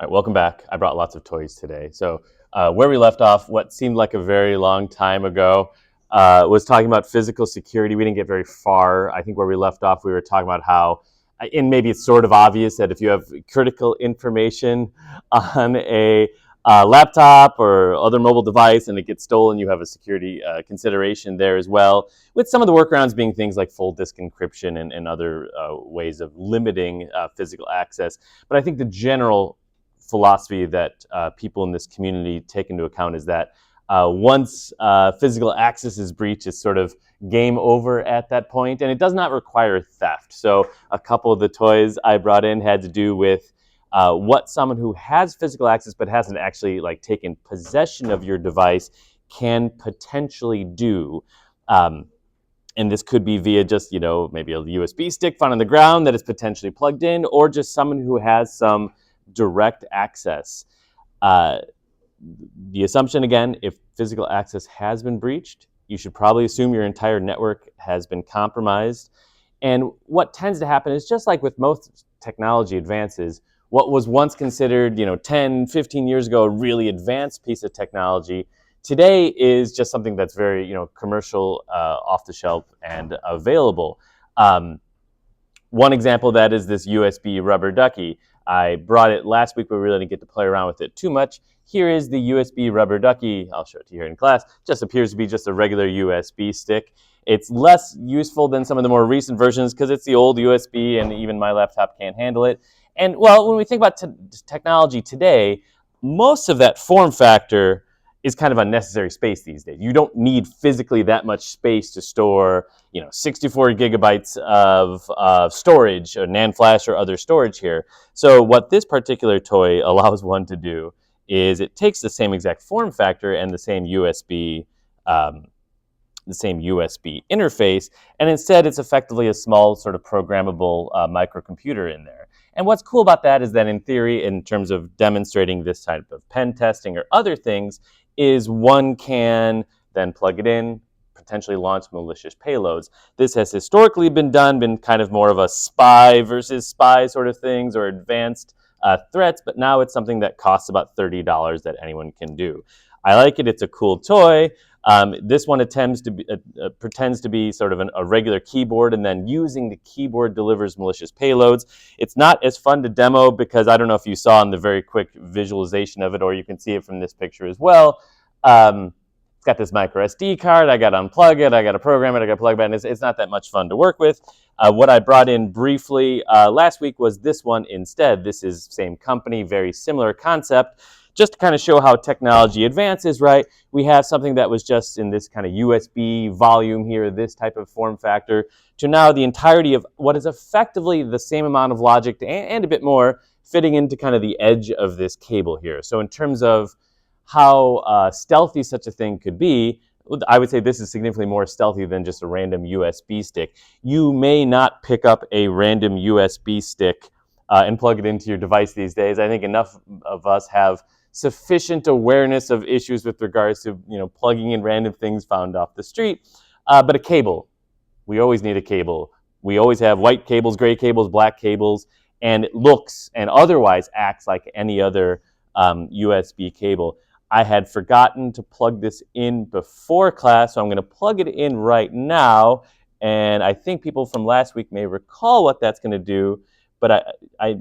All right, welcome back. I brought lots of toys today. So where we left off, what seemed like a very long time ago, was talking about physical security. We didn't get very far. I think where we left off, we were talking about how, and maybe it's sort of obvious that if you have critical information on a laptop or other mobile device and it gets stolen, you have a security consideration there as well, with some of the workarounds being things like full disk encryption and other ways of limiting physical access. But I think the general philosophy that people in this community take into account is that once physical access is breached, it's sort of game over at that point, and it does not require theft. So a couple of the toys I brought in had to do with what someone who has physical access but hasn't actually taken possession of your device can potentially do. And this could be via just, maybe a USB stick found on the ground that is potentially plugged in, or just someone who has some direct access. The assumption, again, if physical access has been breached, you should probably assume your entire network has been compromised. And what tends to happen is, just like with most technology advances, what was once considered, 10, 15 years ago, a really advanced piece of technology, today is just something that's very, commercial, off the shelf and available. One example of that is this USB rubber ducky. I brought it last week, but we really didn't get to play around with it too much. Here is the USB rubber ducky. I'll show it to you here in class. Just appears to be just a regular USB stick. It's less useful than some of the more recent versions because it's the old USB and even my laptop can't handle it. And well, when we think about technology today, most of that form factor is kind of unnecessary space these days. You don't need physically that much space to store, 64 gigabytes of storage, or NAND flash or other storage here. So what this particular toy allows one to do is it takes the same exact form factor and the same USB interface, and instead it's effectively a small sort of programmable microcomputer in there. And what's cool about that is that in theory, in terms of demonstrating this type of pen testing or other things, is one can then plug it in, potentially launch malicious payloads. This has historically been kind of more of a spy versus spy sort of things, or advanced threats, but now it's something that costs about $30 that anyone can do. I like it. It's a cool toy. This one pretends to be sort of a regular keyboard, and then using the keyboard delivers malicious payloads. It's not as fun to demo because I don't know if you saw in the very quick visualization of it, or you can see it from this picture as well. It's got this micro SD card. I got to unplug it. I got to program it. I got to plug it in. It's not that much fun to work with. What I brought in briefly last week was this one instead. This is same company, very similar concept. Just to kind of show how technology advances, right? We have something that was just in this kind of USB volume here, this type of form factor, to now the entirety of what is effectively the same amount of logic and a bit more fitting into kind of the edge of this cable here. So in terms of how stealthy such a thing could be, I would say this is significantly more stealthy than just a random USB stick. You may not pick up a random USB stick and plug it into your device these days. I think enough of us have sufficient awareness of issues with regards to plugging in random things found off the street. But a cable, we always need a cable. We always have white cables, gray cables, black cables, and it looks and otherwise acts like any other USB cable. I had forgotten to plug this in before class, so I'm going to plug it in right now. And I think people from last week may recall what that's going to do. But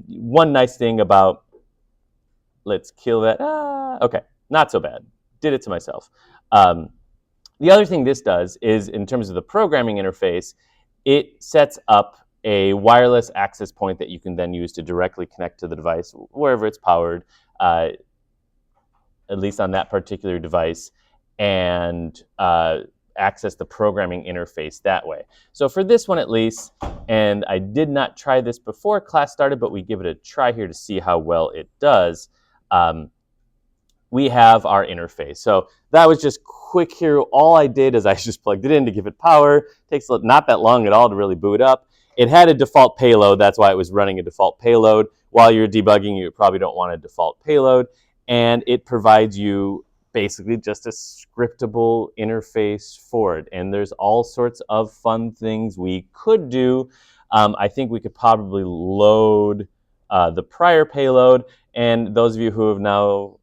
one nice thing about, let's kill that. Okay, not so bad. Did it to myself. The other thing this does is, in terms of the programming interface, it sets up a wireless access point that you can then use to directly connect to the device wherever it's powered, at least on that particular device, and access the programming interface that way. So for this one at least, and I did not try this before class started, but we give it a try here to see how well it does. We have our interface. So that was just quick here. All I did is I just plugged it in to give it power. It takes not that long at all to really boot up. It had a default payload. That's why it was running a default payload. While you're debugging, you probably don't want a default payload. And it provides you basically just a scriptable interface for it. And there's all sorts of fun things we could do. I think we could probably load the prior payload. And those of you who have now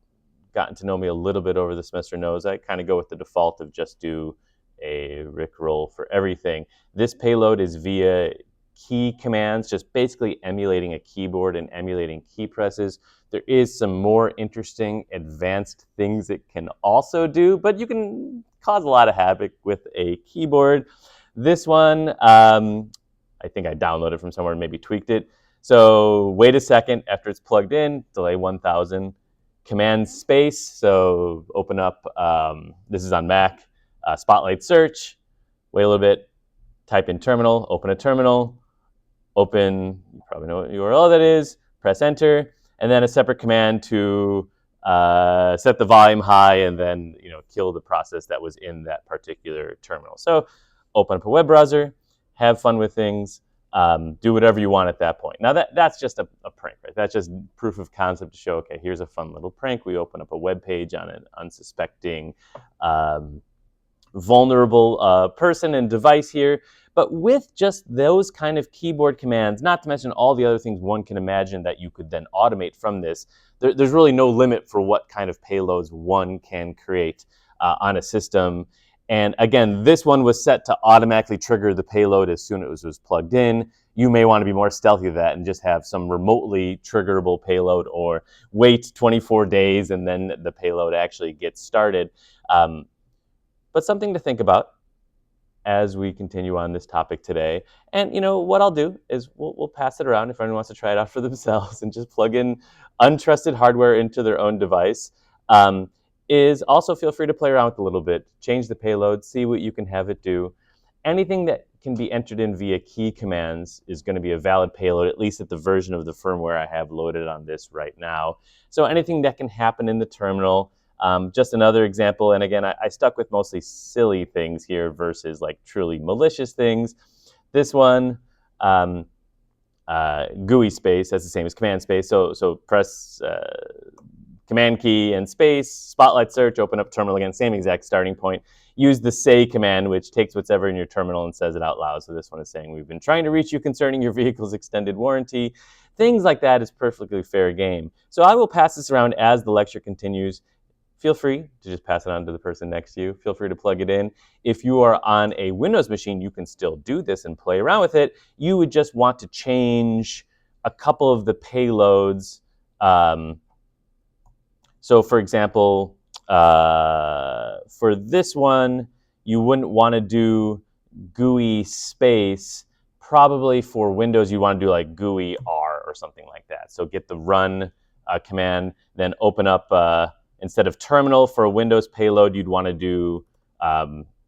gotten to know me a little bit over the semester knows I kind of go with the default of just do a Rickroll for everything. This payload is via key commands, just basically emulating a keyboard and emulating key presses. There is some more interesting advanced things it can also do, but you can cause a lot of havoc with a keyboard. This one, I think I downloaded from somewhere and maybe tweaked it. So wait a second after it's plugged in, delay 1000, command space. So open up, this is on Mac, Spotlight search, wait a little bit, type in terminal, open a terminal, open, you probably know what URL that is, press enter, and then a separate command to set the volume high and then kill the process that was in that particular terminal. So open up a web browser, have fun with things, do whatever you want at that point. Now that's just a prank, right? That's just proof of concept to show, okay, here's a fun little prank. We open up a web page on an unsuspecting vulnerable person and device here. But with just those kind of keyboard commands, not to mention all the other things one can imagine that you could then automate from this, there's really no limit for what kind of payloads one can create on a system. And again, this one was set to automatically trigger the payload as soon as it was plugged in. You may want to be more stealthy than that and just have some remotely triggerable payload, or wait 24 days and then the payload actually gets started. But something to think about as we continue on this topic today. And what I'll do is we'll pass it around if anyone wants to try it out for themselves and just plug in untrusted hardware into their own device. Is also feel free to play around with it a little bit, change the payload, see what you can have it do. Anything that can be entered in via key commands is going to be a valid payload, at least at the version of the firmware I have loaded on this right now. So anything that can happen in the terminal. Just another example, and again, I stuck with mostly silly things here versus like truly malicious things. This one, GUI space, that's the same as command space. So press command key and space, spotlight search, open up terminal again, same exact starting point. Use the say command, which takes whatever in your terminal and says it out loud. So this one is saying, we've been trying to reach you concerning your vehicle's extended warranty. Things like that is perfectly fair game. So I will pass this around as the lecture continues. Feel free to just pass it on to the person next to you. Feel free to plug it in. If you are on a Windows machine, you can still do this and play around with it. You would just want to change a couple of the payloads. So for example, for this one, you wouldn't want to do GUI space. Probably for Windows, you want to do like GUI R or something like that. So get the run command, then open up, instead of terminal for a Windows payload, you'd want to do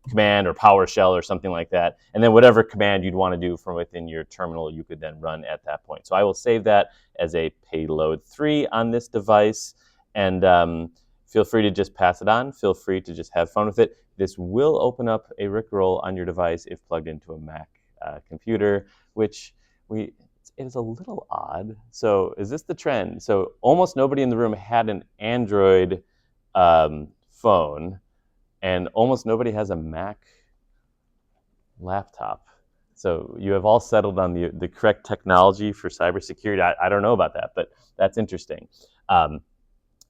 command or PowerShell or something like that. And then whatever command you'd want to do from within your terminal, you could then run at that point. So I will save that as a payload 3 on this device. And feel free to just pass it on. Feel free to just have fun with it. This will open up a Rickroll on your device if plugged into a Mac computer, which it is a little odd. So is this the trend? So almost nobody in the room had an Android phone, and almost nobody has a Mac laptop. So you have all settled on the correct technology for cybersecurity. I don't know about that, but that's interesting.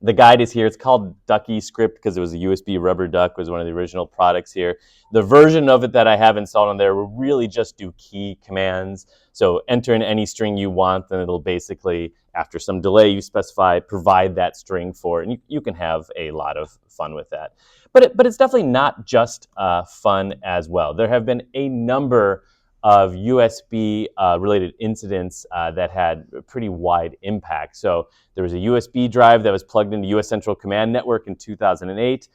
The guide is here. It's called Ducky Script because it was a USB rubber duck, was one of the original products here. The version of it that I have installed on there will really just do key commands. So enter in any string you want, and it'll basically, after some delay you specify, provide that string for it. And you can have a lot of fun with that. But it's definitely not just fun as well. There have been a number of USB related incidents that had a pretty wide impact. So there was a USB drive that was plugged into US Central Command Network in 2008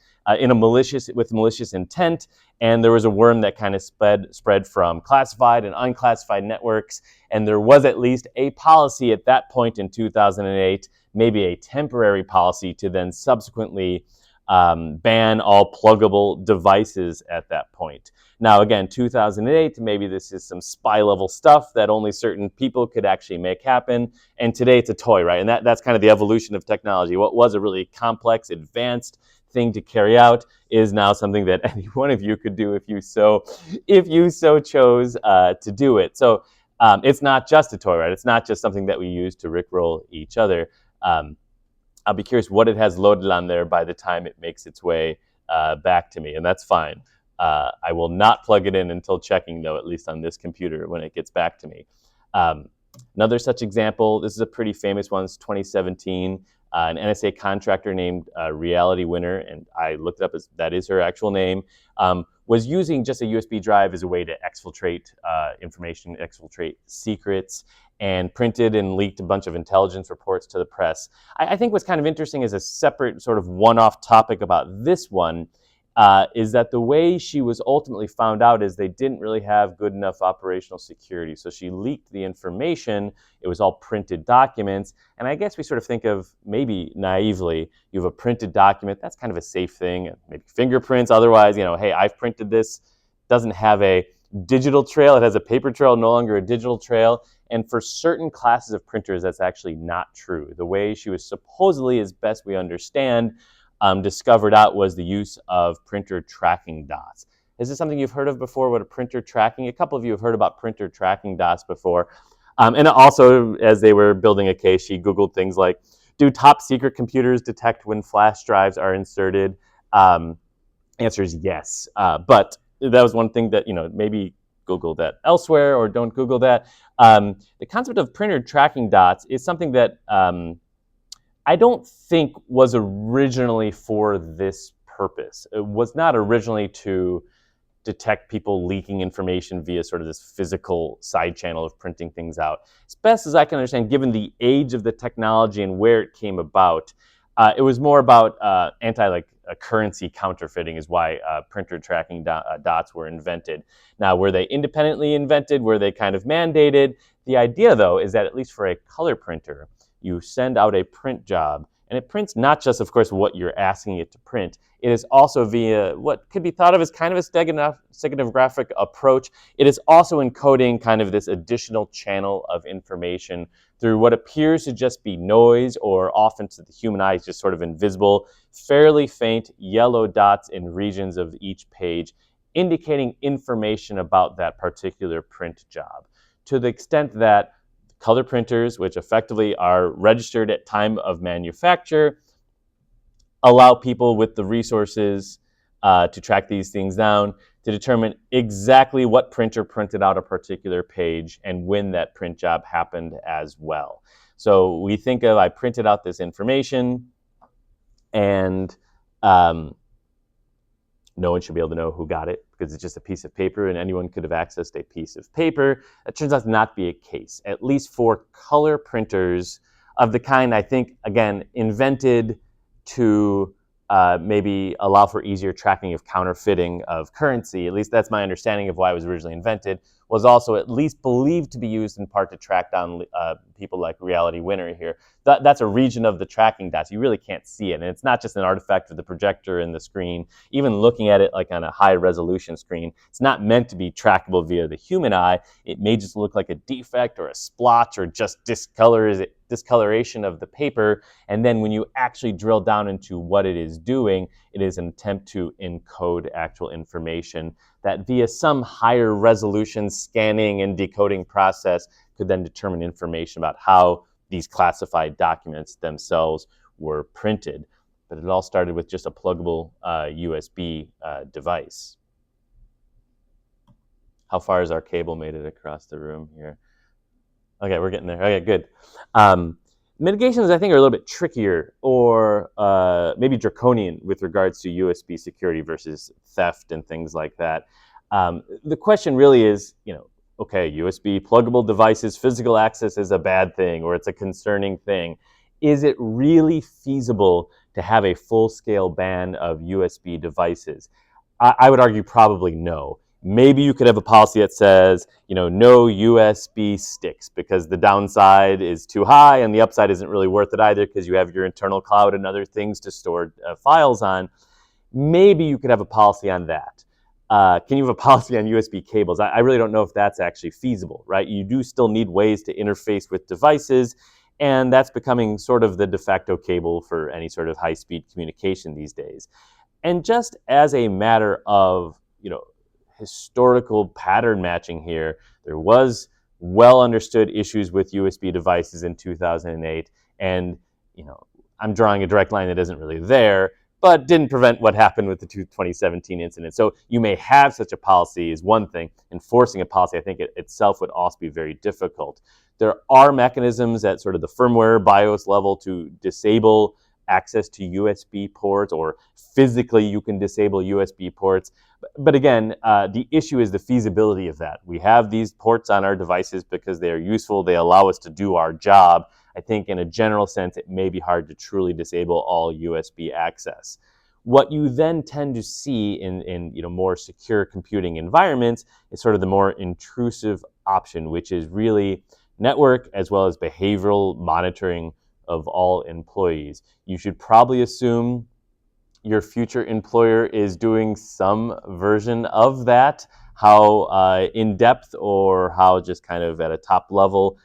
with malicious intent, and there was a worm that kind of spread from classified and unclassified networks, and there was at least a policy at that point in 2008, maybe a temporary policy, to then subsequently ban all pluggable devices at that point. Now, again, 2008, maybe this is some spy-level stuff that only certain people could actually make happen. And today it's a toy, right? And that's kind of the evolution of technology. What was a really complex, advanced thing to carry out is now something that any one of you could do if you so chose to do it. So It's not just a toy, right? It's not just something that we use to rickroll each other. Um, I'll be curious what it has loaded on there by the time it makes its way back to me, and that's fine. I will not plug it in until checking, though, at least on this computer when it gets back to me. Um, Another such example, this is a pretty famous one, it's 2017. An NSA contractor named Reality Winner, and I looked it up as that is her actual name, was using just a USB drive as a way to exfiltrate information, exfiltrate secrets, and printed and leaked a bunch of intelligence reports to the press. I think what's kind of interesting as a separate sort of one-off topic about this one is that the way she was ultimately found out is they didn't really have good enough operational security. So she leaked the information. It was all printed documents. And I guess we sort of think of, maybe naively, you have a printed document. That's kind of a safe thing. Maybe fingerprints. Otherwise, hey, I've printed this. Doesn't have a digital trail. It has a paper trail, no longer a digital trail. And for certain classes of printers, that's actually not true. The way she was supposedly, as best we understand, discovered out was the use of printer tracking dots. Is this something you've heard of before? What a printer tracking? A couple of you have heard about printer tracking dots before. And also, as they were building a case, she Googled things like, do top secret computers detect when flash drives are inserted? Answer is yes. But that was one thing that, maybe Google that elsewhere or don't Google that. The concept of printer tracking dots is something that I don't think was originally for this purpose. It was not originally to detect people leaking information via sort of this physical side channel of printing things out. As best as I can understand, given the age of the technology and where it came about, it was more about currency counterfeiting is why printer tracking dots were invented. Now, were they independently invented? Were they kind of mandated? The idea, though, is that at least for a color printer, you send out a print job, and it prints not just, of course, what you're asking it to print. It is also via what could be thought of as kind of a steganographic approach. It is also encoding kind of this additional channel of information through what appears to just be noise, or often to the human eye is just sort of invisible, fairly faint yellow dots in regions of each page, indicating information about that particular print job. To the extent that color printers, which effectively are registered at time of manufacture, allow people with the resources to track these things down to determine exactly what printer printed out a particular page and when that print job happened as well. So we think of, I printed out this information, and no one should be able to know who got it because it's just a piece of paper and anyone could have accessed a piece of paper. That turns out to not be a case, at least for color printers of the kind, I think, again, invented to maybe allow for easier tracking of counterfeiting of currency. At least that's my understanding of why it was originally invented, was also at least believed to be used in part to track down people like Reality Winner here. That's a region of the tracking dots. You really can't see it. And it's not just an artifact of the projector and the screen. Even looking at it like on a high resolution screen, it's not meant to be trackable via the human eye. It may just look like a defect or a splotch or just discoloration of the paper. And then when you actually drill down into what it is doing, it is an attempt to encode actual information that via some higher resolution scanning and decoding process could then determine information about how these classified documents themselves were printed. But it all started with just a pluggable USB device. How far has our cable made it across the room here? Okay, we're getting there. Okay, good. Mitigations, I think, are a little bit trickier or maybe draconian with regards to USB security versus theft and things like that. The question really is, okay, USB pluggable devices, physical access is a bad thing or it's a concerning thing. Is it really feasible to have a full-scale ban of USB devices? I would argue probably no. Maybe you could have a policy that says, no USB sticks because the downside is too high and the upside isn't really worth it either because you have your internal cloud and other things to store files on. Maybe you could have a policy on that. Can you have a policy on USB cables? I really don't know if that's actually feasible, right? You do still need ways to interface with devices, and that's becoming sort of the de facto cable for any sort of high-speed communication these days. And just as a matter of, historical pattern matching here, there was well understood issues with USB devices in 2008, and I'm drawing a direct line that isn't really there, but didn't prevent what happened with the 2017 incident. So you may have such a policy is one thing. Enforcing a policy, I think itself would also be very difficult. There are mechanisms at sort of the firmware BIOS level to disable access to USB ports, or physically you can disable USB ports. But again, the issue is the feasibility of that. We have these ports on our devices because they are useful. They allow us to do our job. I think in a general sense, it may be hard to truly disable all USB access. What you then tend to see in more secure computing environments is sort of the more intrusive option, which is really network as well as behavioral monitoring of all employees. You should probably assume your future employer is doing some version of that. How in depth or how just kind of at a top level,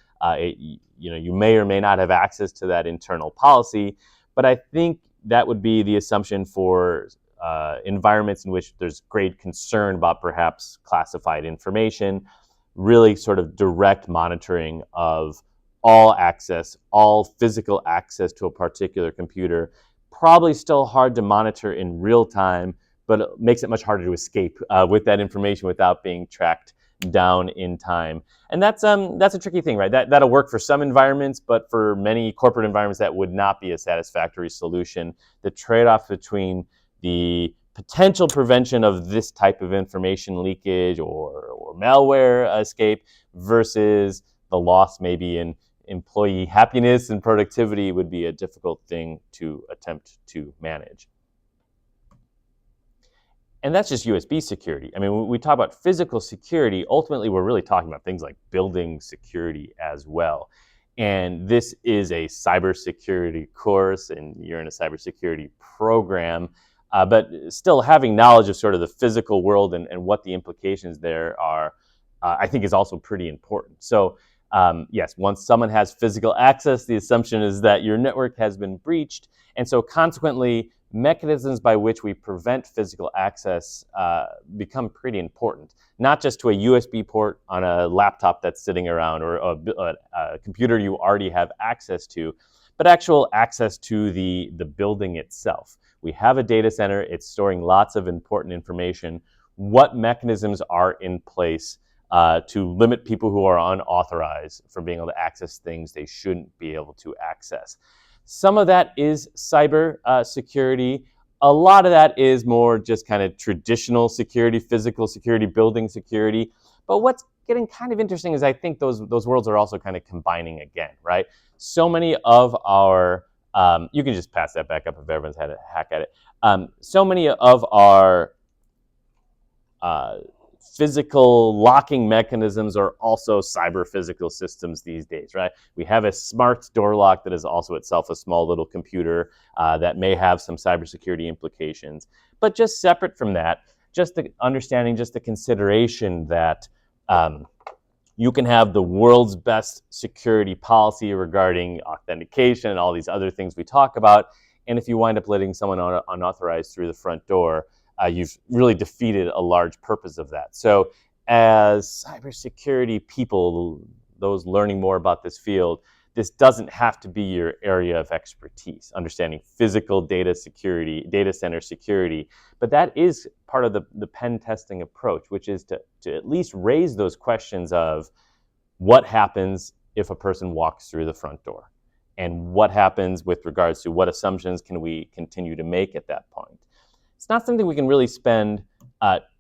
you may or may not have access to that internal policy. But I think that would be the assumption for environments in which there's great concern about perhaps classified information, really sort of direct monitoring of all access, all physical access to a particular computer. Probably still hard to monitor in real time, but it makes it much harder to escape with that information without being tracked down in time. And that's a tricky thing, right? That'll work for some environments, but for many corporate environments, that would not be a satisfactory solution. The trade-off between the potential prevention of this type of information leakage or malware escape versus the loss maybe in employee happiness and productivity would be a difficult thing to attempt to manage. And that's just USB security. I mean, when we talk about physical security, ultimately we're really talking about things like building security as well. And this is a cybersecurity course, and you're in a cybersecurity program. But still having knowledge of sort of the physical world and what the implications there are, I think is also pretty important. So yes, once someone has physical access, the assumption is that your network has been breached. And so consequently, mechanisms by which we prevent physical access become pretty important, not just to a USB port on a laptop that's sitting around or a computer you already have access to, but actual access to the building itself. We have a data center, it's storing lots of important information. What mechanisms are in place to limit people who are unauthorized from being able to access things they shouldn't be able to access? Some of that is cyber security. A lot of that is more just kind of traditional security, physical security, building security. But what's getting kind of interesting is I think those worlds are also kind of combining again, right? So many of our, you can just pass that back up if everyone's had a hack at it. So many of our physical locking mechanisms are also cyber physical systems these days, right? We have a smart door lock that is also itself a small little computer that may have some cybersecurity implications. But just separate from that, just the understanding, just the consideration that you can have the world's best security policy regarding authentication and all these other things we talk about, and if you wind up letting someone unauthorized through the front door, you've really defeated a large purpose of that. So as cybersecurity people, those learning more about this field, this doesn't have to be your area of expertise, understanding physical data security, data center security, but that is part of the pen testing approach, which is to at least raise those questions of what happens if a person walks through the front door, and what happens with regards to what assumptions can we continue to make at that point. It's not something we can really spend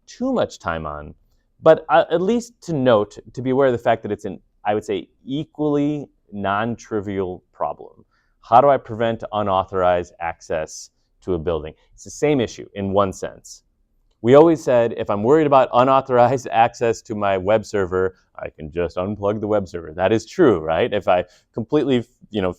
too much time on, but at least to note, to be aware of the fact that it's an, I would say, equally non-trivial problem. How do I prevent unauthorized access to a building? It's the same issue in one sense. We always said, if I'm worried about unauthorized access to my web server, I can just unplug the web server. That is true, right? If I completely,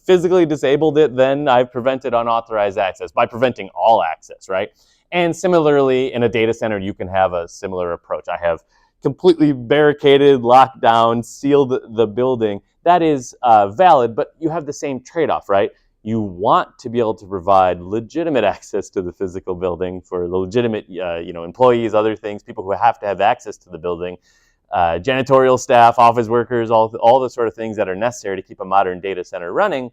physically disabled it, then I've prevented unauthorized access by preventing all access, right? And similarly, in a data center, you can have a similar approach. I have completely barricaded, locked down, sealed the building. That is valid, but you have the same trade-off, right? You want to be able to provide legitimate access to the physical building for the legitimate, employees, other things, people who have to have access to the building. janitorial staff, office workers, all the sort of things that are necessary to keep a modern data center running.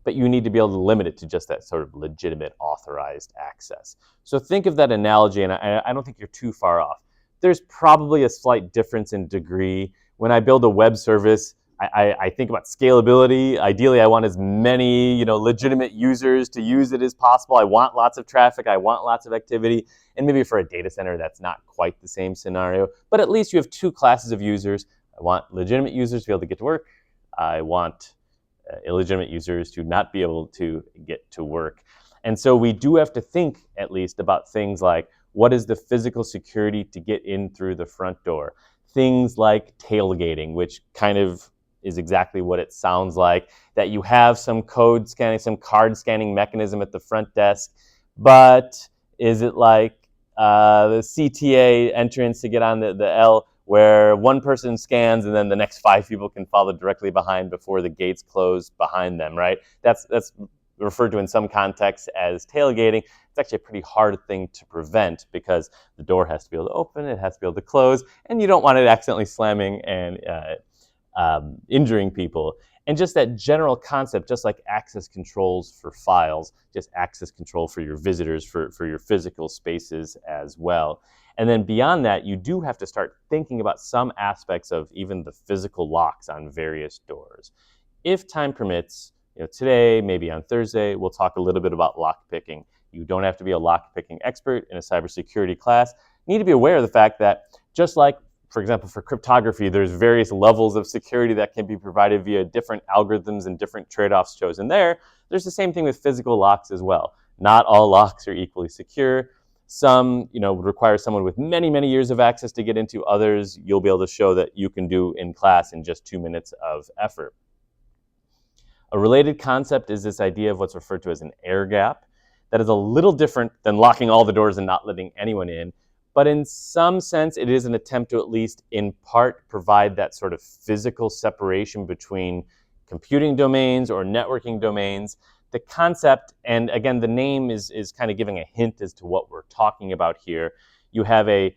But you need to be able to limit it to just that sort of legitimate authorized access. So think of that analogy, and I don't think you're too far off. There's probably a slight difference in degree. When I build a web service, I think about scalability. Ideally, I want as many legitimate users to use it as possible. I want lots of traffic. I want lots of activity. And maybe for a data center, that's not quite the same scenario. But at least you have two classes of users. I want legitimate users to be able to get to work. I want illegitimate users to not be able to get to work. And so we do have to think at least about things like, what is the physical security to get in through the front door? Things like tailgating, which kind of is exactly what it sounds like, that you have some code scanning, some card scanning mechanism at the front desk, but is it like the CTA entrance to get on the L, where one person scans and then the next 5 people can follow directly behind before the gates close behind them, right? That's referred to in some contexts as tailgating. It's actually a pretty hard thing to prevent because the door has to be able to open, it has to be able to close, and you don't want it accidentally slamming and injuring people. And just that general concept, just like access controls for files, just access control for your visitors, for your physical spaces as well. And then beyond that, you do have to start thinking about some aspects of even the physical locks on various doors. If time permits, today, maybe on Thursday, we'll talk a little bit about lock picking. You don't have to be a lock picking expert in a cybersecurity class. You need to be aware of the fact that just like, for example, for cryptography, there's various levels of security that can be provided via different algorithms and different trade-offs chosen there. There's the same thing with physical locks as well. Not all locks are equally secure. Some, would require someone with many, many years of access to get into. Others, you'll be able to show that you can do in class in just 2 minutes of effort. A related concept is this idea of what's referred to as an air gap. That is a little different than locking all the doors and not letting anyone in. But in some sense, it is an attempt to at least in part provide that sort of physical separation between computing domains or networking domains. The concept, and again, the name is kind of giving a hint as to what we're talking about here. You have a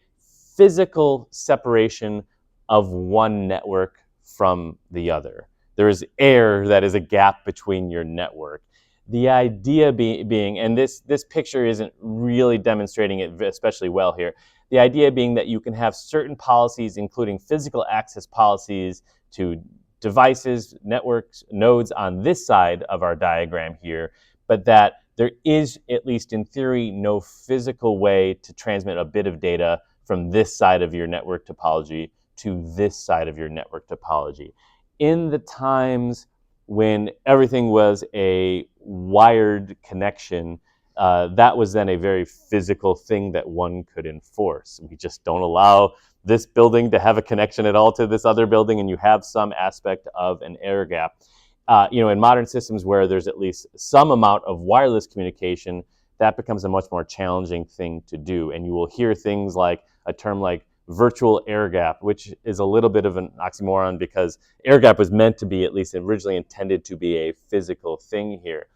physical separation of one network from the other. There is air that is a gap between your network. The idea being, and this picture isn't really demonstrating it especially well here, the idea being that you can have certain policies, including physical access policies to devices, networks, nodes on this side of our diagram here, but that there is, at least in theory, no physical way to transmit a bit of data from this side of your network topology to this side of your network topology. In the times when everything was a wired connection, that was then a very physical thing that one could enforce. We just don't allow this building to have a connection at all to this other building, and you have some aspect of an air gap. In modern systems where there's at least some amount of wireless communication, that becomes a much more challenging thing to do. And you will hear things like a term like virtual air gap, which is a little bit of an oxymoron because air gap was meant to be, at least originally intended to be, a physical thing here.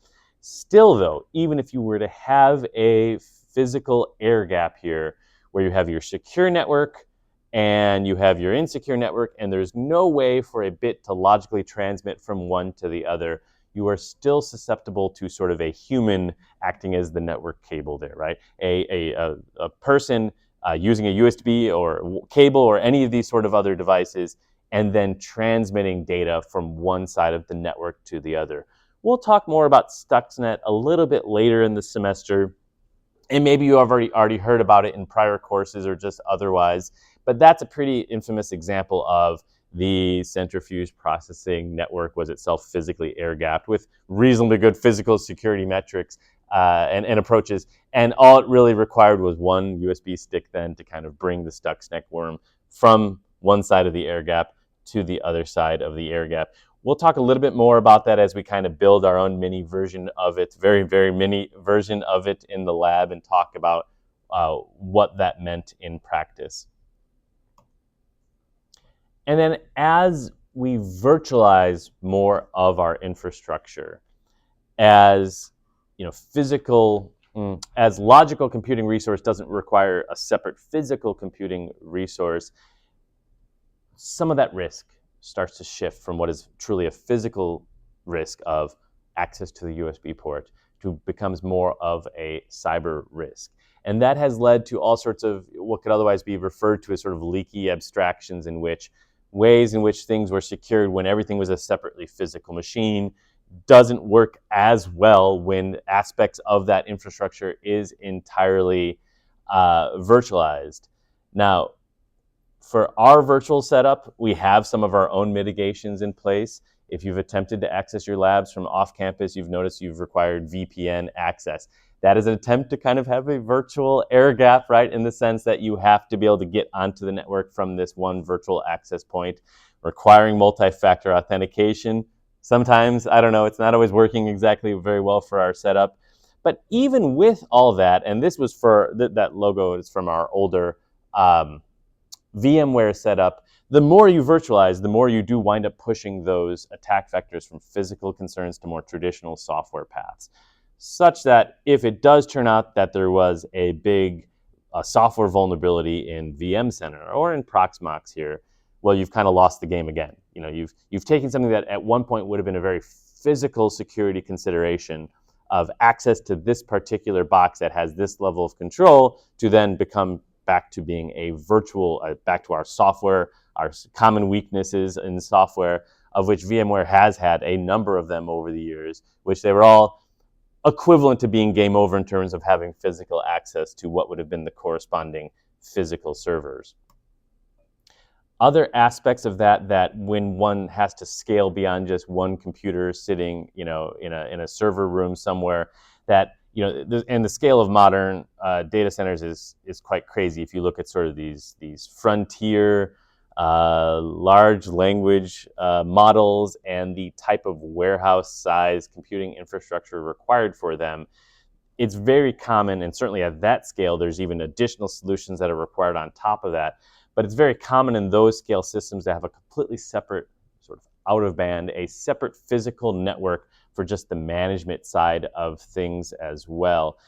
Still though, even if you were to have a physical air gap here, where you have your secure network and you have your insecure network, and there's no way for a bit to logically transmit from one to the other, you are still susceptible to sort of a human acting as the network cable there, right? A person using a USB or cable or any of these sort of other devices, and then transmitting data from one side of the network to the other. We'll talk more about Stuxnet a little bit later in the semester, and maybe you have already heard about it in prior courses or just otherwise, but that's a pretty infamous example of the centrifuge processing network was itself physically air-gapped with reasonably good physical security metrics and approaches, and all it really required was one USB stick then to kind of bring the Stuxnet worm from one side of the air gap to the other side of the air gap. We'll talk a little bit more about that as we kind of build our own mini version of it, very, very mini version of it in the lab, and talk about what that meant in practice. And then as we virtualize more of our infrastructure, as as logical computing resource doesn't require a separate physical computing resource, some of that risk starts to shift from what is truly a physical risk of access to the USB port to becomes more of a cyber risk. And that has led to all sorts of what could otherwise be referred to as sort of leaky abstractions, in which ways in which things were secured when everything was a separately physical machine doesn't work as well when aspects of that infrastructure is entirely virtualized. Now, for our virtual setup, we have some of our own mitigations in place. If you've attempted to access your labs from off campus, you've noticed you've required VPN access. That is an attempt to kind of have a virtual air gap, right? In the sense that you have to be able to get onto the network from this one virtual access point, requiring multi-factor authentication. Sometimes, I don't know, it's not always working exactly very well for our setup. But even with all that, and this was for, that logo is from our older VMware setup, the more you virtualize, the more you do wind up pushing those attack vectors from physical concerns to more traditional software paths. Such that if it does turn out that there was a big software vulnerability in VM Center or in Proxmox here, well, you've kind of lost the game again. You know, you've taken something that at one point would have been a very physical security consideration of access to this particular box that has this level of control to then become back to being a virtual, back to our software, our common weaknesses in software, of which VMware has had a number of them over the years, which they were all equivalent to being game over in terms of having physical access to what would have been the corresponding physical servers. Other aspects of that when one has to scale beyond just one computer sitting, you know, in a server room somewhere, that, you know, and the scale of modern data centers is quite crazy. If you look at sort of these frontier large language models and the type of warehouse size computing infrastructure required for them, it's very common, and certainly at that scale, there's even additional solutions that are required on top of that. But it's very common in those scale systems to have a completely separate, sort of out of band, a separate physical network for just the management side of things as well.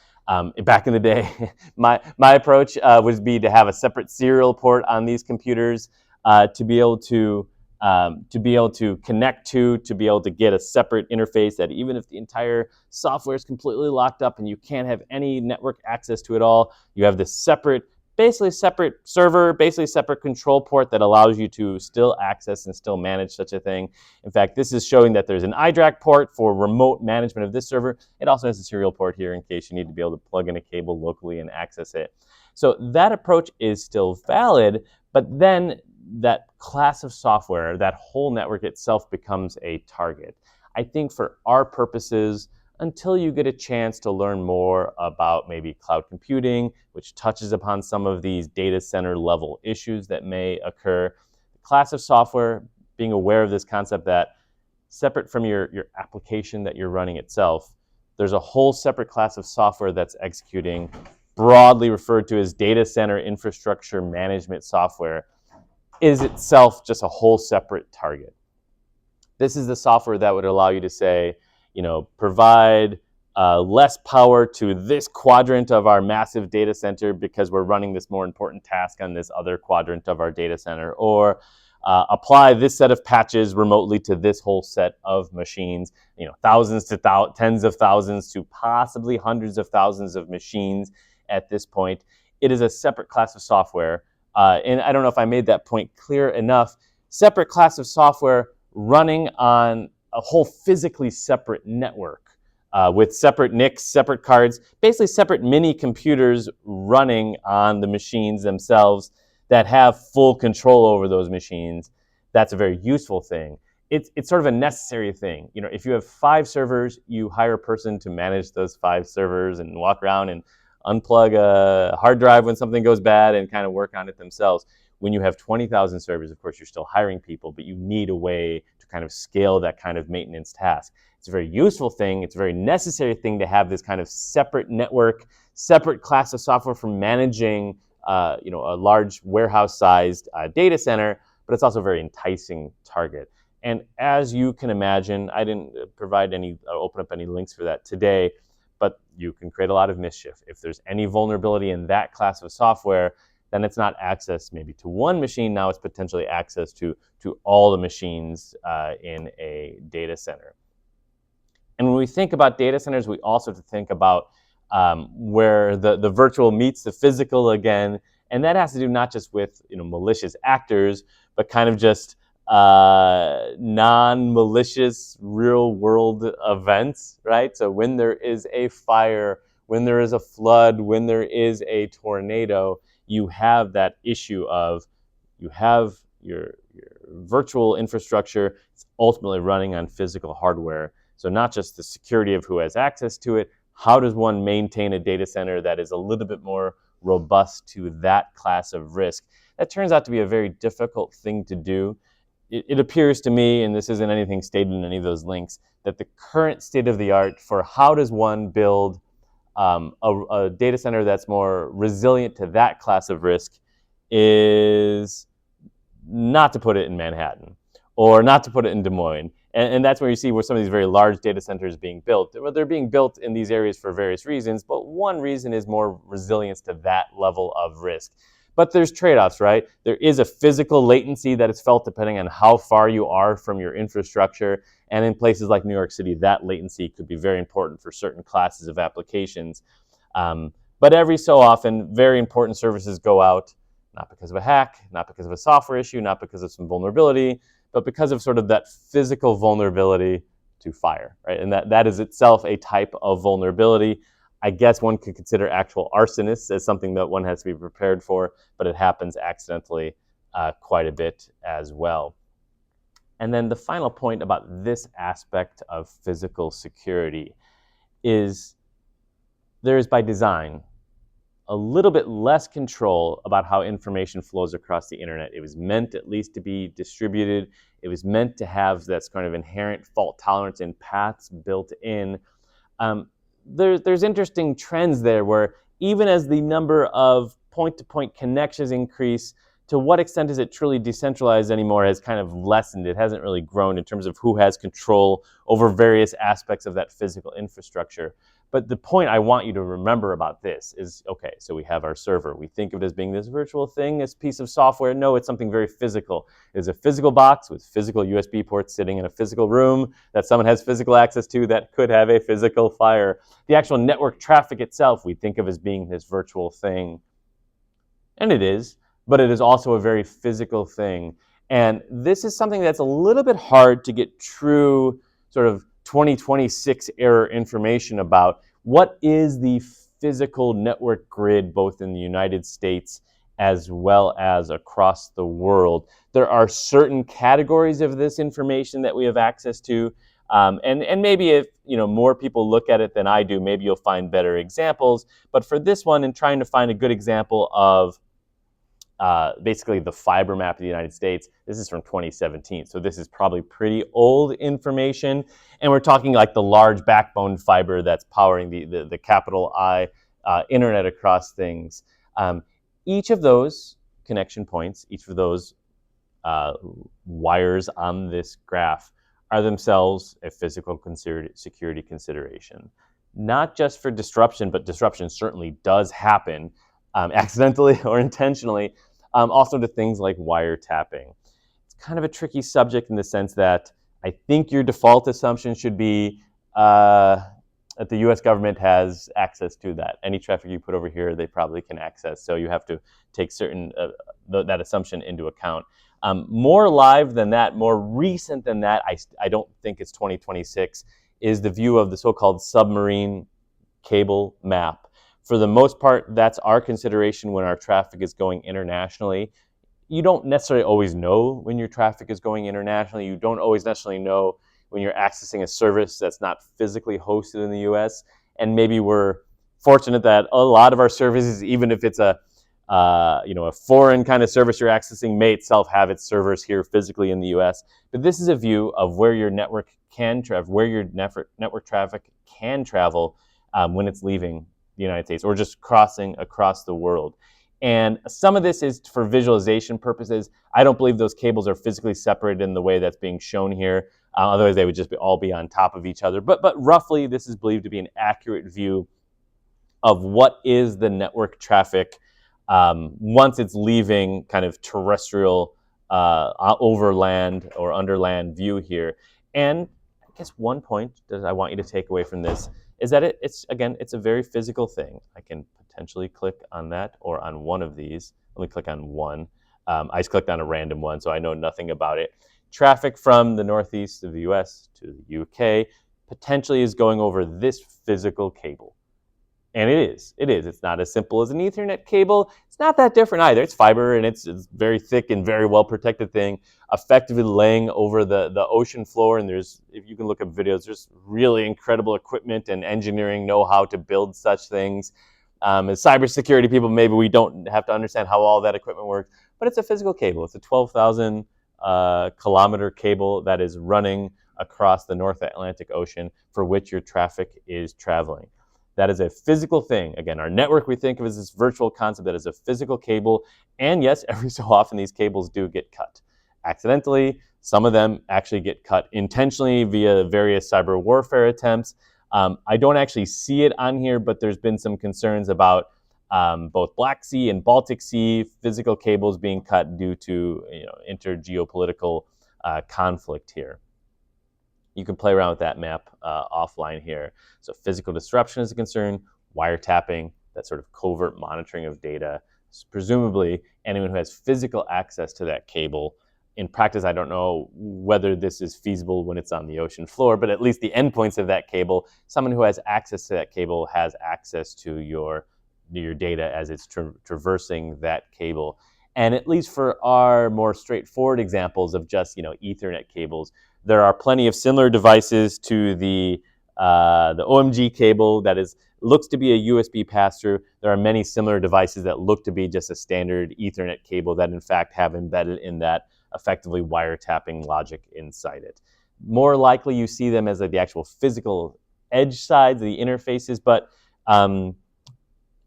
Back in the day, my approach would be to have a separate serial port on these computers to be able to connect to be able to get a separate interface that even if the entire software is completely locked up and you can't have any network access to it all, you have this separate, basically separate server, basically separate control port that allows you to still access and still manage such a thing. In fact, this is showing that there's an iDRAC port for remote management of this server. It also has a serial port here in case you need to be able to plug in a cable locally and access it. So that approach is still valid, but then that class of software, that whole network itself becomes a target. I think for our purposes, until you get a chance to learn more about maybe cloud computing, which touches upon some of these data center level issues that may occur, the class of software, being aware of this concept that separate from your application that you're running itself, there's a whole separate class of software that's executing, broadly referred to as data center infrastructure management software, is itself just a whole separate target. This is the software that would allow you to say, you know, provide less power to this quadrant of our massive data center because we're running this more important task on this other quadrant of our data center, or apply this set of patches remotely to this whole set of machines, you know, thousands to tens of thousands to possibly hundreds of thousands of machines at this point. It is a separate class of software. And I don't know if I made that point clear enough. Separate class of software running on a whole physically separate network with separate NICs, separate cards, basically separate mini computers running on the machines themselves that have full control over those machines. That's a very useful thing. It's sort of a necessary thing. You know, if you have 5 servers, you hire a person to manage those 5 servers and walk around and unplug a hard drive when something goes bad and kind of work on it themselves. When you have 20,000 servers, of course, you're still hiring people, but you need a way to kind of scale that kind of maintenance task. It's a very useful thing. It's a very necessary thing to have this kind of separate network, separate class of software for managing you know, a large warehouse-sized data center, but it's also a very enticing target. And as you can imagine, I didn't provide any, open up any links for that today, but you can create a lot of mischief. If there's any vulnerability in that class of software, then it's not access maybe to one machine. Now it's potentially access to all the machines in a data center. And when we think about data centers, we also have to think about where the virtual meets the physical again, and that has to do not just with malicious actors, but kind of just non-malicious real-world events, right? So when there is a fire, when there is a flood, when there is a tornado, you have that issue of you have your virtual infrastructure. It's ultimately running on physical hardware. So not just the security of who has access to it, how does one maintain a data center that is a little bit more robust to that class of risk? That turns out to be a very difficult thing to do. It appears to me, and this isn't anything stated in any of those links, that the current state of the art for how does one build a data center that's more resilient to that class of risk is not to put it in Manhattan or not to put it in Des Moines. And that's where you see where some of these very large data centers being built. Well, they're being built in these areas for various reasons, but one reason is more resilience to that level of risk. But there's trade-offs, right? There is a physical latency that is felt depending on how far you are from your infrastructure. And in places like New York City, that latency could be very important for certain classes of applications. But every so often, very important services go out, not because of a hack, not because of a software issue, not because of some vulnerability, but because of sort of that physical vulnerability to fire, right? And that is itself a type of vulnerability. I guess one could consider actual arsonists as something that one has to be prepared for, but it happens accidentally quite a bit as well. And then the final point about this aspect of physical security is there is by design a little bit less control about how information flows across the internet. It was meant at least to be distributed. It was meant to have this kind of inherent fault tolerance and paths built in. There's interesting trends there where even as the number of point-to-point connections increase, to what extent is it truly decentralized anymore has kind of lessened. It hasn't really grown in terms of who has control over various aspects of that physical infrastructure. But the point I want you to remember about this is, okay, so we have our server. We think of it as being this virtual thing, this piece of software. No, it's something very physical. It's a physical box with physical USB ports sitting in a physical room that someone has physical access to that could have a physical fire. The actual network traffic itself we think of as being this virtual thing. And it is, but it is also a very physical thing. And this is something that's a little bit hard to get true sort of 2026 era information about. What is the physical network grid both in the United States as well as across the world? There are certain categories of this information that we have access to, and maybe if more people look at it than I do, maybe you'll find better examples. But for this one, in trying to find a good example of basically the fiber map of the United States. This is from 2017, so this is probably pretty old information. And we're talking like the large backbone fiber that's powering the capital I internet across things. Each of those connection points, each of those wires on this graph are themselves a physical security consideration. Not just for disruption, but disruption certainly does happen accidentally or intentionally, also to things like wiretapping. It's kind of a tricky subject in the sense that I think your default assumption should be that the US government has access to that. Any traffic you put over here, they probably can access. So you have to take that assumption into account. More live than that, more recent than that, I don't think it's 2026, is the view of the so-called submarine cable map. For the most part, that's our consideration when our traffic is going internationally. You don't necessarily always know when your traffic is going internationally. You don't always necessarily know when you're accessing a service that's not physically hosted in the US. And maybe we're fortunate that a lot of our services, even if it's a foreign kind of service you're accessing, may itself have its servers here physically in the US. But this is a view of where your network can travel, where your network traffic can travel when it's leaving the United States or just crossing across the world. And some of this is for visualization purposes. I don't believe those cables are physically separated in the way that's being shown here. Otherwise, they would just all be on top of each other. But roughly, this is believed to be an accurate view of what is the network traffic once it's leaving kind of terrestrial overland or underland view here. And I guess one point that I want you to take away from this is that it's a very physical thing. I can potentially click on that or on one of these. Let me click on one. I just clicked on a random one, so I know nothing about it. Traffic from the northeast of the US to the UK potentially is going over this physical cable. And it is. It's not as simple as an Ethernet cable. It's not that different either. It's fiber, and it's very thick and very well protected thing, effectively laying over the ocean floor. And there's, if you can look up videos, there's really incredible equipment and engineering know-how to build such things. As cybersecurity people, maybe we don't have to understand how all that equipment works, but it's a physical cable. It's a 12,000 kilometer cable that is running across the North Atlantic Ocean for which your traffic is traveling. That is a physical thing. Again, our network we think of as this virtual concept that is a physical cable. And yes, every so often these cables do get cut accidentally. Some of them actually get cut intentionally via various cyber warfare attempts. I don't actually see it on here, but there's been some concerns about both Black Sea and Baltic Sea physical cables being cut due to intergeopolitical conflict here. You can play around with that map offline here. So physical disruption is a concern, wiretapping, that sort of covert monitoring of data. Presumably, anyone who has physical access to that cable, in practice, I don't know whether this is feasible when it's on the ocean floor, but at least the endpoints of that cable, someone who has access to that cable has access to your data as it's traversing that cable. And at least for our more straightforward examples of just Ethernet cables, there are plenty of similar devices to the OMG cable that looks to be a USB pass-through. There are many similar devices that look to be just a standard Ethernet cable that in fact have embedded in that effectively wiretapping logic inside it. More likely you see them as the actual physical edge sides, the interfaces, but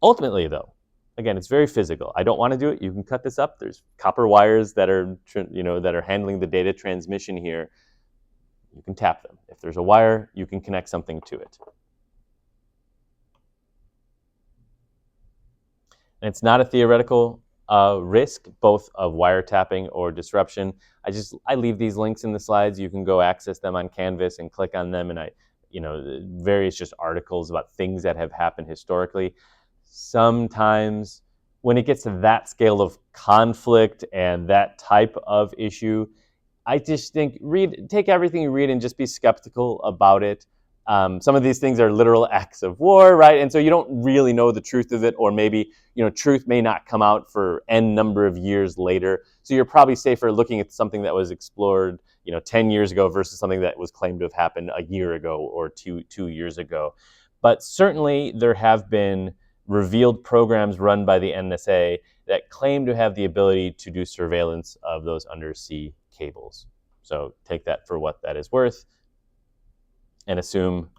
ultimately though, again, it's very physical. I don't want to do it. You can cut this up. There's copper wires that are handling the data transmission here. You can tap them. If there's a wire, you can connect something to it. And it's not a theoretical risk, both of wiretapping or disruption. I leave these links in the slides. You can go access them on Canvas and click on them, and various just articles about things that have happened historically. Sometimes when it gets to that scale of conflict and that type of issue, I just think take everything you read and just be skeptical about it. Some of these things are literal acts of war, right? And so you don't really know the truth of it, or maybe truth may not come out for n number of years later. So you're probably safer looking at something that was explored 10 years ago versus something that was claimed to have happened a year ago or two years ago. But certainly there have been revealed programs run by the NSA that claim to have the ability to do surveillance of those undersea cables. So take that for what that is worth and assume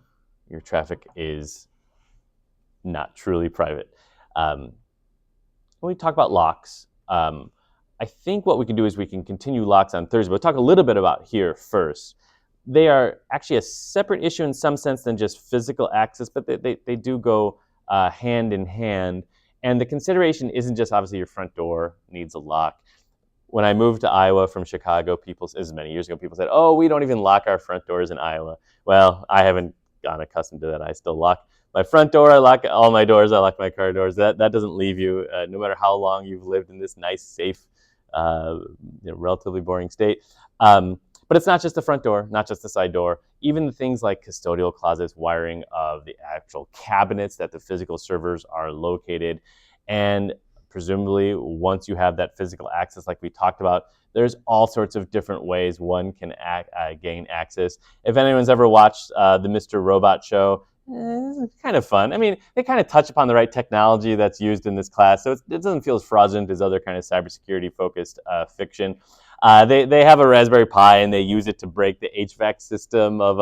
your traffic is not truly private. When we talk about locks, I think what we can do is we can continue locks on Thursday, but talk a little bit about here first. They are actually a separate issue in some sense than just physical access, but they do go hand in hand. And the consideration isn't just obviously your front door needs a lock. When I moved to Iowa from Chicago, this is many years ago, people said, oh, we don't even lock our front doors in Iowa. Well, I haven't gotten accustomed to that. I still lock my front door. I lock all my doors. I lock my car doors. That doesn't leave you, no matter how long you've lived in this nice, safe, relatively boring state. But it's not just the front door, not just the side door. Even the things like custodial closets, wiring of the actual cabinets that the physical servers are located. And presumably, once you have that physical access like we talked about, there's all sorts of different ways one can gain access. If anyone's ever watched the Mr. Robot show, it's kind of fun. I mean, they kind of touch upon the right technology that's used in this class, so it doesn't feel as fraudulent as other kind of cybersecurity-focused fiction. They have a Raspberry Pi, and they use it to break the HVAC system of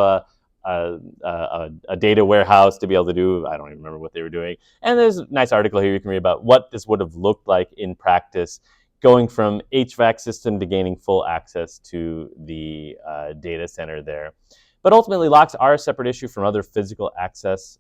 a data warehouse to be able to do, I don't even remember what they were doing. And there's a nice article here you can read about what this would have looked like in practice, going from HVAC system to gaining full access to the data center there. But ultimately, locks are a separate issue from other physical access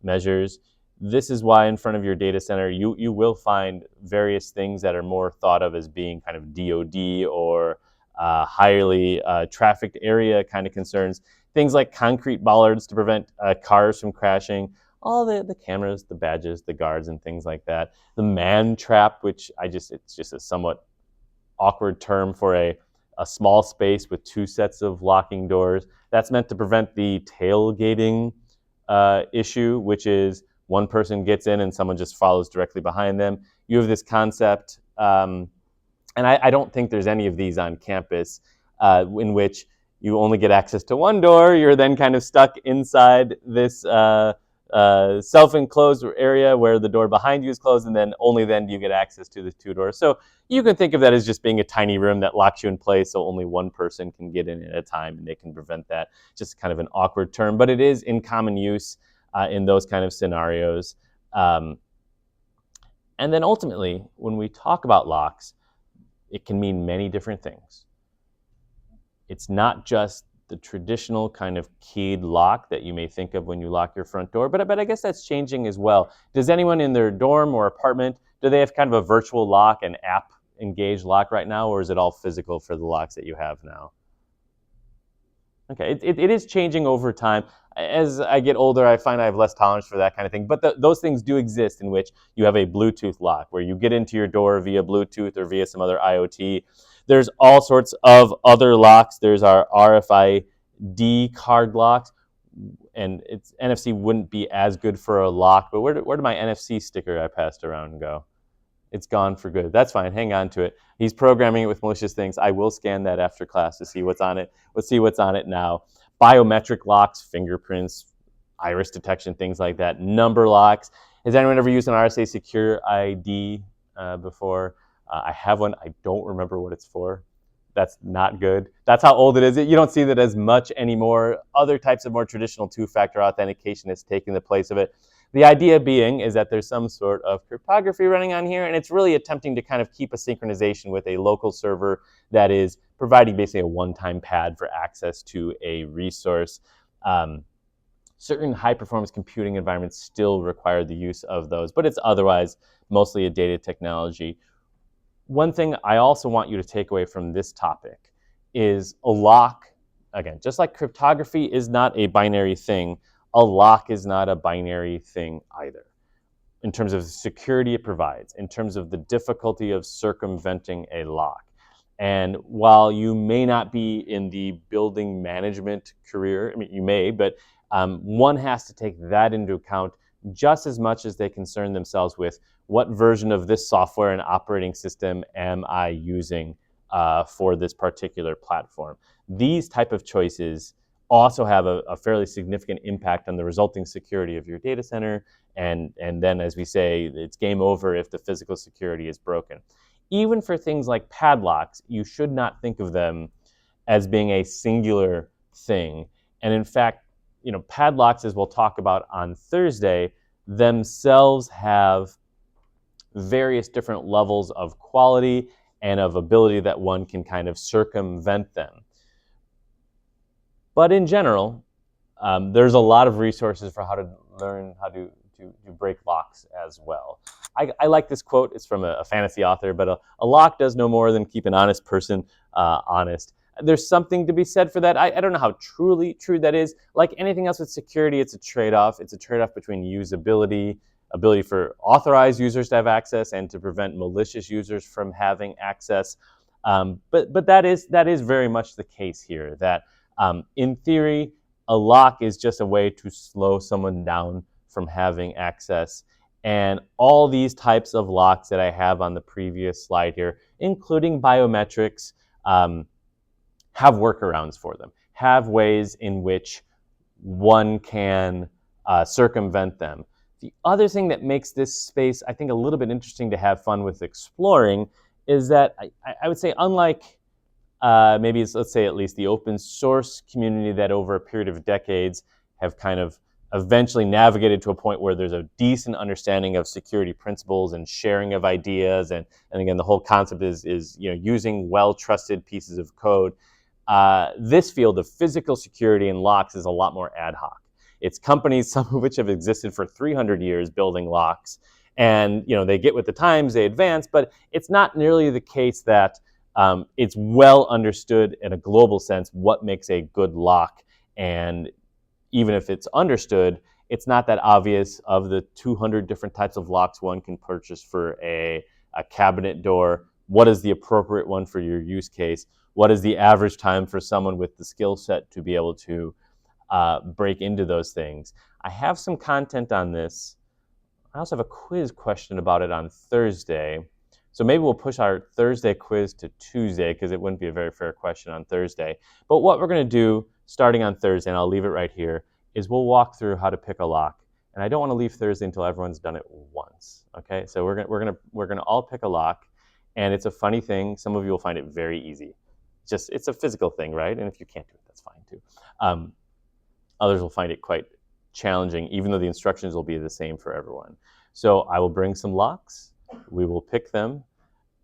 measures. This is why in front of your data center, you will find various things that are more thought of as being kind of DoD or highly trafficked area kind of concerns. Things like concrete bollards to prevent cars from crashing, all the cameras, the badges, the guards, and things like that. The man trap, which it's just a somewhat awkward term for a small space with two sets of locking doors. That's meant to prevent the tailgating issue, which is one person gets in and someone just follows directly behind them. You have this concept, and I don't think there's any of these on campus, in which you only get access to one door. You're then kind of stuck inside this self-enclosed area where the door behind you is closed, and then only then do you get access to the two doors. So you can think of that as just being a tiny room that locks you in place, so only one person can get in at a time, and they can prevent that. Just kind of an awkward term, but it is in common use in those kind of scenarios. And then ultimately, when we talk about locks, it can mean many different things. It's not just the traditional kind of keyed lock that you may think of when you lock your front door, but I guess that's changing as well. Does anyone in their dorm or apartment, do they have kind of a virtual lock, an app engaged lock right now, or is it all physical for the locks that you have now? Okay, it is changing over time. As I get older, I find I have less tolerance for that kind of thing. But those things do exist, in which you have a Bluetooth lock where you get into your door via Bluetooth or via some other IoT. There's all sorts of other locks. There's our RFID card locks, and NFC wouldn't be as good for a lock. But where did my NFC sticker I passed around go? It's gone for good. That's fine. Hang on to it. He's programming it with malicious things. I will scan that after class to see what's on it. Let's see what's on it now. Biometric locks, fingerprints, iris detection, things like that. Number locks. Has anyone ever used an RSA Secure ID before? I have one. I don't remember what it's for. That's not good. That's how old it is. You don't see that as much anymore. Other types of more traditional two-factor authentication has taken the place of it. The idea being is that there's some sort of cryptography running on here, and it's really attempting to kind of keep a synchronization with a local server that is providing basically a one-time pad for access to a resource. Certain high-performance computing environments still require the use of those, but it's otherwise mostly a data technology. One thing I also want you to take away from this topic is a lock, again, just like cryptography is not a binary thing, a lock is not a binary thing either, in terms of the security it provides, in terms of the difficulty of circumventing a lock. And while you may not be in the building management career, I mean, you may, but one has to take that into account just as much as they concern themselves with what version of this software and operating system am I using for this particular platform. These type of choices also have a fairly significant impact on the resulting security of your data center. And then, as we say, it's game over if the physical security is broken. Even for things like padlocks, you should not think of them as being a singular thing. And in fact, padlocks, as we'll talk about on Thursday, themselves have various different levels of quality and of ability that one can kind of circumvent them. But in general, there's a lot of resources for how to learn how to break locks as well. I like this quote. It's from a fantasy author, but a lock does no more than keep an honest person honest. There's something to be said for that. I don't know how truly true that is. Like anything else with security, it's a trade-off. It's a trade-off between usability, ability for authorized users to have access, and to prevent malicious users from having access. But that is very much the case here, that in theory, a lock is just a way to slow someone down from having access. And all these types of locks that I have on the previous slide here, including biometrics, have workarounds for them, have ways in which one can circumvent them. The other thing that makes this space, I think, a little bit interesting to have fun with exploring is that I would say, unlike maybe let's say at least the open source community that over a period of decades have kind of eventually navigated to a point where there's a decent understanding of security principles and sharing of ideas, and again, the whole concept is using well-trusted pieces of code. This field of physical security and locks is a lot more ad hoc. It's companies, some of which have existed for 300 years building locks. And they get with the times, they advance, but it's not nearly the case that it's well understood in a global sense what makes a good lock. And even if it's understood, it's not that obvious. Of the 200 different types of locks one can purchase for a cabinet door, what is the appropriate one for your use case? What is the average time for someone with the skill set to be able to break into those things? I have some content on this. I also have a quiz question about it on Thursday. So maybe we'll push our Thursday quiz to Tuesday, because it wouldn't be a very fair question on Thursday. But what we're going to do starting on Thursday, and I'll leave it right here, is we'll walk through how to pick a lock. And I don't want to leave Thursday until everyone's done it once. Okay, so we're gonna all pick a lock, and it's a funny thing. Some of you will find it very easy. It's a physical thing, right? And if you can't do it, that's fine too. Others will find it quite challenging, even though the instructions will be the same for everyone. So I will bring some locks. We will pick them.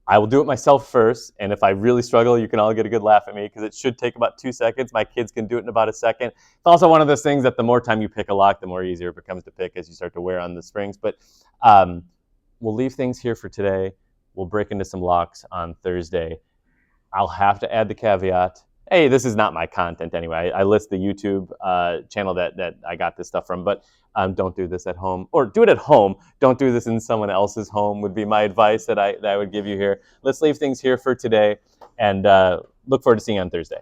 I will do it myself first, and if I really struggle, you can all get a good laugh at me, because it should take about 2 seconds. My kids can do it in about a second. It's also one of those things that the more time you pick a lock, the more easier it becomes to pick as you start to wear on the springs. But we'll leave things here for today. We'll break into some locks on Thursday. I'll have to add the caveat. Hey, this is not my content anyway. I list the YouTube channel that I got this stuff from, but don't do this at home, or do it at home. Don't do this in someone else's home would be my advice that I would give you here. Let's leave things here for today, and look forward to seeing you on Thursday.